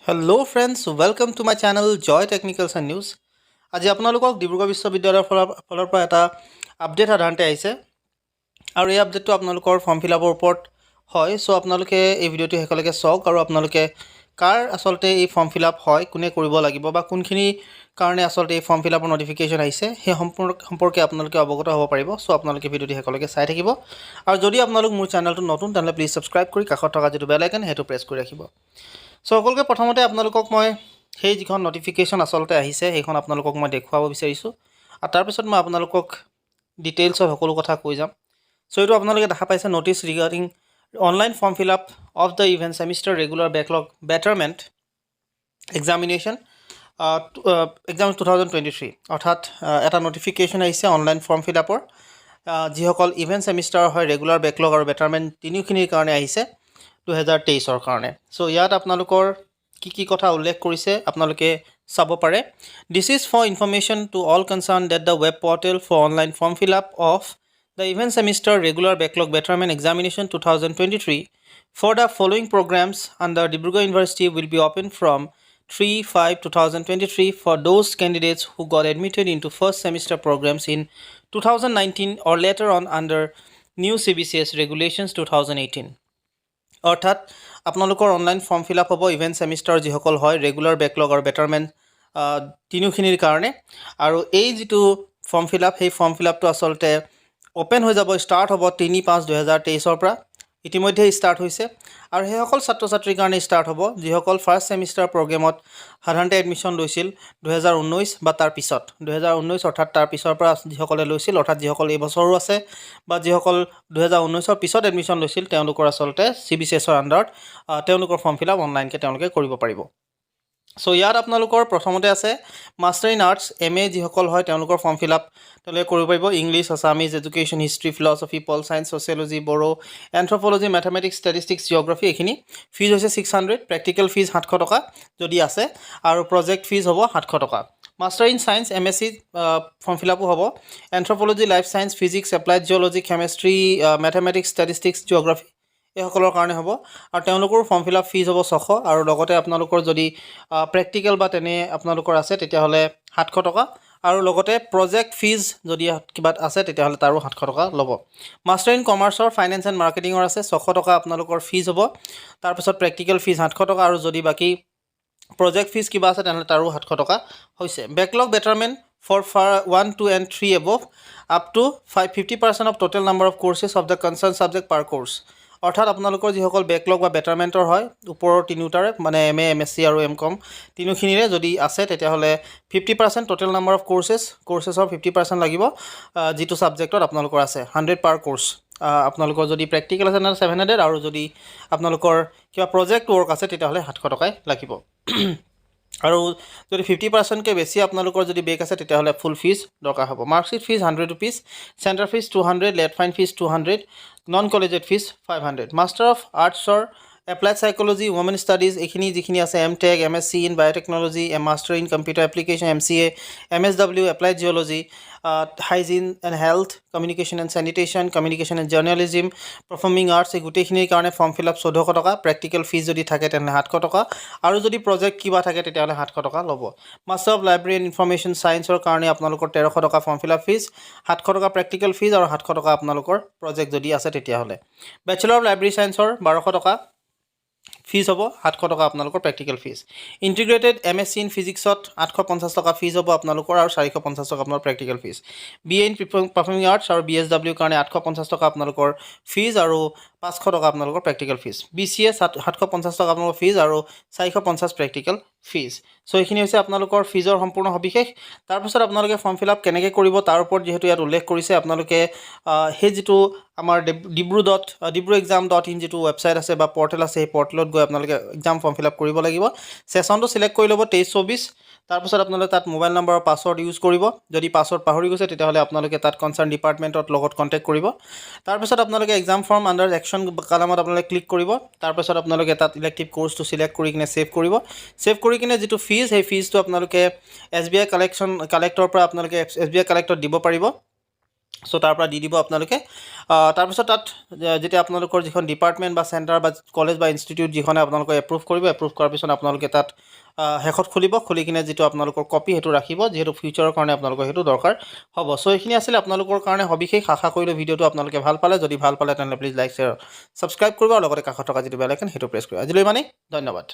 Hello friends, welcome to my channel Joy Technicals and News. আজি আপোনালোকক ডিব্ৰুগড় বিশ্ববিদ্যালয়ৰ ফালৰ পৰা এটা আপডেট সাধাৰণতে আহিছে আৰু এই আপডেটটো আপোনালোকৰ ফৰ্ম ফিলআপৰ ওপৰত হয়। সো আপোনালোকে এই ভিডিঅ'টো শেষলৈকে চাওক আৰু আপোনালোকে কাৰ আসলতে এই ফৰ্ম ফিলআপ হয়, কোনে কৰিব লাগিব বা কোনখিনি কাৰণে আসলতে এই ফৰ্ম ফিলআপৰ নটিফিকেশ্যন আহিছে সেই সম্পৰ্কে আপোনালোকে অৱগত হ'ব পাৰিব। সো আপোনালোকে ভিডিঅ'টো শেষলৈকে চাই থাকিব আৰু যদি আপোনালোক মোৰ চেনেলটো নতুন তেন্তে প্লিজ সাবস্ক্ৰাইব কৰি কাষত থকা যেটো বেল আইকন হেতু প্ৰেছ কৰি ৰাখিব। সো সকলোকে প্ৰথমতে আপোনালোকক মই সেই যিখন নটিফিকেশ্যন আসলতে আহিছে সেইখন আপোনালোকক মই দেখুৱাব বিচাৰিছোঁ আৰু তাৰ পিছত মই আপোনালোকক ডিটেইলছত সকলো কথা কৈ যাম। সো এইটো আপোনালোকে দেখা পাইছে notice regarding online form fill up of the even semester regular backlog betterment examination exam 2023 অৰ্থাৎ এটা নটিফিকেশ্যন আহিছে অনলাইন ফৰ্ম ফিলআপৰ যিসকল ইভেন্ট সেমিষ্টাৰ হয় ৰেগুলাৰ বেকলগ আৰু বেটাৰমেণ্ট তিনিওখিনিৰ কাৰণে আহিছে 2023 কাৰণে। সো ইয়াত আপোনালোকৰ কি কথা উল্লেখ কৰিছে আপোনালোকে চাব পাৰে। This is for information to all concern that the web portal for online form fill up of the even semester regular backlog betterment examination 2023 for the following programs under Dibrugarh University will be open from 3/5/2023 for those candidates who got admitted into first semester programs in 2019 or later on under new CBCS regulations 2018. অৰ্থাৎ আপোনালোকৰ online form fill up হ'ব event semester যিসকল হয় regular backlog আৰু betterment তিনিওখিনিৰ কাৰণে আৰু এই যিটো ফৰ্ম ফিলআপ সেই ফৰ্ম ফিলআপটো আসলতে ওপেন হৈ যাব, ষ্টাৰ্ট হ'ব 3/5/2023 পৰা। ইতিমধ্যে ষ্টাৰ্ট হৈছে আৰু সেইসকল ছাত্ৰ ছাত্ৰীৰ কাৰণে ষ্টাৰ্ট হ'ব যিসকল ফাৰ্ষ্ট সেমিষ্টাৰ প্ৰগ্ৰেমত সাধাৰণতে এডমিশ্যন লৈছিল 2019 বা তাৰ পিছত 2019 অৰ্থাৎ তাৰ পিছৰ পৰা যিসকলে লৈছিল অৰ্থাৎ যিসকল এই বছৰো আছে বা যিসকল 2019ৰ পিছত এডমিশ্যন লৈছিল তেওঁলোকৰ আসলতে CBCSৰ আণ্ডাৰত তেওঁলোকৰ ফৰ্ম ফিলআপ অনলাইনকৈ তেওঁলোকে কৰিব পাৰিব। সো ইয়াত আপোনালোকৰ প্ৰথমতে আছে মাষ্টাৰ ইন আৰ্টছ MA যিসকল হয় তেওঁলোকৰ ফৰ্ম ফিলআপ তেওঁলোকে কৰিব পাৰিব। English, Assamese, education, history, philosophy, pol science, sociology, Bodo, anthropology, mathematics, statistics, geography এইখিনি ফিজ হৈছে 600, প্ৰেক্টিকেল ফিজ 700 টকা যদি আছে আৰু প্ৰজেক্ট ফিজ হ'ব 700 টকা। Master in science MSc form ফিলআপো হ'ব। Anthropology, life science, physics, applied geology, chemistry, mathematics, statistics, geography এইসকলৰ কাৰণে হ'ব আৰু তেওঁলোকৰ ফৰ্ম ফিলআপ ফিজ হ'ব 600 আৰু লগতে আপোনালোকৰ যদি প্ৰেক্টিকেল বা তেনে আপোনালোকৰ আছে তেতিয়াহ'লে 700 টকা আৰু লগতে প্ৰজেক্ট ফিজ যদি কিবা আছে তেতিয়াহ'লে তাৰো 700 টকা ল'ব। মাষ্টাৰ ইন কমাৰ্চৰ ফাইনেন্স এণ্ড মাৰ্কেটিঙৰ আছে 600 টকা আপোনালোকৰ ফিজ হ'ব। তাৰপিছত প্ৰেক্টিকেল ফিজ 700 টকা আৰু যদি বাকী প্ৰজেক্ট ফিজ কিবা আছে তেনেহ'লে তাৰো 700 টকা হৈছে। Backlog betterment for 1, 2 and 3 above up to 50% of total number of courses of the concerned subject per course. অৰ্থাৎ আপোনালোকৰ যিসকল বেকলগ বা বেটাৰমেণ্টৰ হয় ওপৰৰ তিনিওটাৰে মানে MA, MSc আৰু MCom তিনিওখিনিৰে যদি আছে তেতিয়াহ'লে 50% টোটেল নাম্বাৰ অফ কোৰ্চেছৰ 50% লাগিব যিটো ছাবজেক্টত আপোনালোকৰ আছে 100 পাৰ কোৰ্চ। আপোনালোকৰ যদি প্ৰেক্টিকেল আছে তেনেহ'লে 700 আৰু যদি আপোনালোকৰ কিবা প্ৰজেক্ট ৱৰ্ক আছে তেতিয়াহ'লে 700 টকাই লাগিব আৰু যদি 50%কৈ বেছি আপোনালোকৰ যদি বেক আছে তেতিয়াহ'লে ফুল ফিজ দৰকাৰ হ'ব। Marksheet fees 100 rupees, centre fees 200, late fine fees 200, non collegiate fees 500। Master of আৰ্টছৰ এপ্লাইড সাইকোলজি, ওমেন ষ্টাডিজ এইখিনি যিখিনি আছে MTech, MSc in biotechnology, master in computer application MCA, MSW, applied geology, hygiene and health, communication and sanitation, communication and journalism, performing arts এই গোটেইখিনিৰ কাৰণে form fill up 1400 টকা, practical fees যদি থাকে তেনেহ'লে 700 টকা আৰু যদি প্ৰজেক্ট কিবা থাকে তেতিয়াহ'লে 700 টকা ল'ব। Master of library and information ছায়েন্সৰ কাৰণে আপোনালোকৰ 1300 টকা ফৰ্ম ফিলআপ ফিজ, 700 টকা প্ৰেক্টিকেল ফিজ আৰু 700 টকা আপোনালোকৰ প্ৰজেক্ট যদি আছে তেতিয়াহ'লে। বেচেলৰ অফ লাইব্ৰেৰী ছায়েন্সৰ 1200 টকা ফিজ হ'ব, 700 টকা আপোনালোকৰ practical fees. Integrated MSc in ফিজিক্সত 850 টকা ফিজ হ'ব আপোনালোকৰ আৰু 450 টকা আপোনাৰ practical fees. BA in performing arts আৰু BSW কাৰণে 850 টকা আপোনালোকৰ ফিজ আৰু 500 টকা আপোনালোকৰ প্ৰেক্টিকেল ফিজ। BCA 750 টকা আপোনালোকৰ ফিজ আৰু 450 প্ৰেক্টিকেল ফিজ। সো এইখিনি হৈছে আপোনালোকৰ ফিজৰ সম্পূৰ্ণ সবিশেষ। তাৰপিছত আপোনালোকে ফৰ্ম ফিলআপ কেনেকৈ কৰিব তাৰ ওপৰত যিহেতু ইয়াত উল্লেখ কৰিছে আপোনালোকে সেই যিটো আমাৰ dibru.exam.in যিটো ৱেবছাইট আছে বা পৰ্টেল আছে সেই পৰ্টেলত গৈ আপোনালোকে এক্সাম ফৰ্ম ফিলআপ কৰিব লাগিব। ছেশ্যনটো চিলেক্ট কৰি ল'ব 23-24। তাৰপিছত আপোনালোকে তাত মোবাইল নম্বৰ আৰু পাছৱৰ্ড ইউজ কৰিব। যদি পাছৱৰ্ড পাহৰি গৈছে তেতিয়াহ'লে আপোনালোকে তাত কনচাৰ্ণ ডিপাৰ্টমেণ্টৰ লগত কণ্টেক্ট কৰিব। তাৰপিছত আপোনালোকে এক্সাম ফৰ্ম আণ্ডাৰ একশ্যন কলামত আপোনালোকে ক্লিক কৰিব। তাৰপিছত আপোনালোকে তাত ইলেক্টিভ কোৰ্চটো চিলেক্ট কৰি কিনে ছেভ কৰিব। ছেভ কৰি কিনে যিটো ফিজ সেই ফিজটো আপোনালোকে SBI কালেক্টৰ পৰা আপোনালোকে SBI কালেক্টত দিব পাৰিব। সো তাৰ পৰা দি দিব আপোনালোকে তাৰপিছত তাত যেতিয়া আপোনালোকৰ যিখন ডিপাৰ্টমেণ্ট বা চেণ্টাৰ বা কলেজ বা ইনষ্টিটিউট যিখনে আপোনালোকক এপ্ৰুভ কৰিব এপ্ৰুভ কৰাৰ পিছত আপোনালোকে তাত শেষত খুলি কিনে যিটো আপোনালোকৰ কপি সেইটো ৰাখিব যিহেতু ফিউচাৰৰ কাৰণে আপোনালোকৰ সেইটো দৰকাৰ হ'ব সো এইখিনি আছিলে আপোনালোকৰ কাৰণে সবিশেষ আশা কৰিলোঁ ভিডিঅ'টো আপোনালোকে ভাল পালে যদি ভাল পালে তেনেহ'লে প্লিজ লাইক শ্বেয়াৰ ছাবস্ক্ৰাইব কৰিব আৰু লগতে কাষত থকা যিটো বেল আইকন সেইটো প্ৰেছ কৰিব আজিলৈ ইমানেই ধন্যবাদ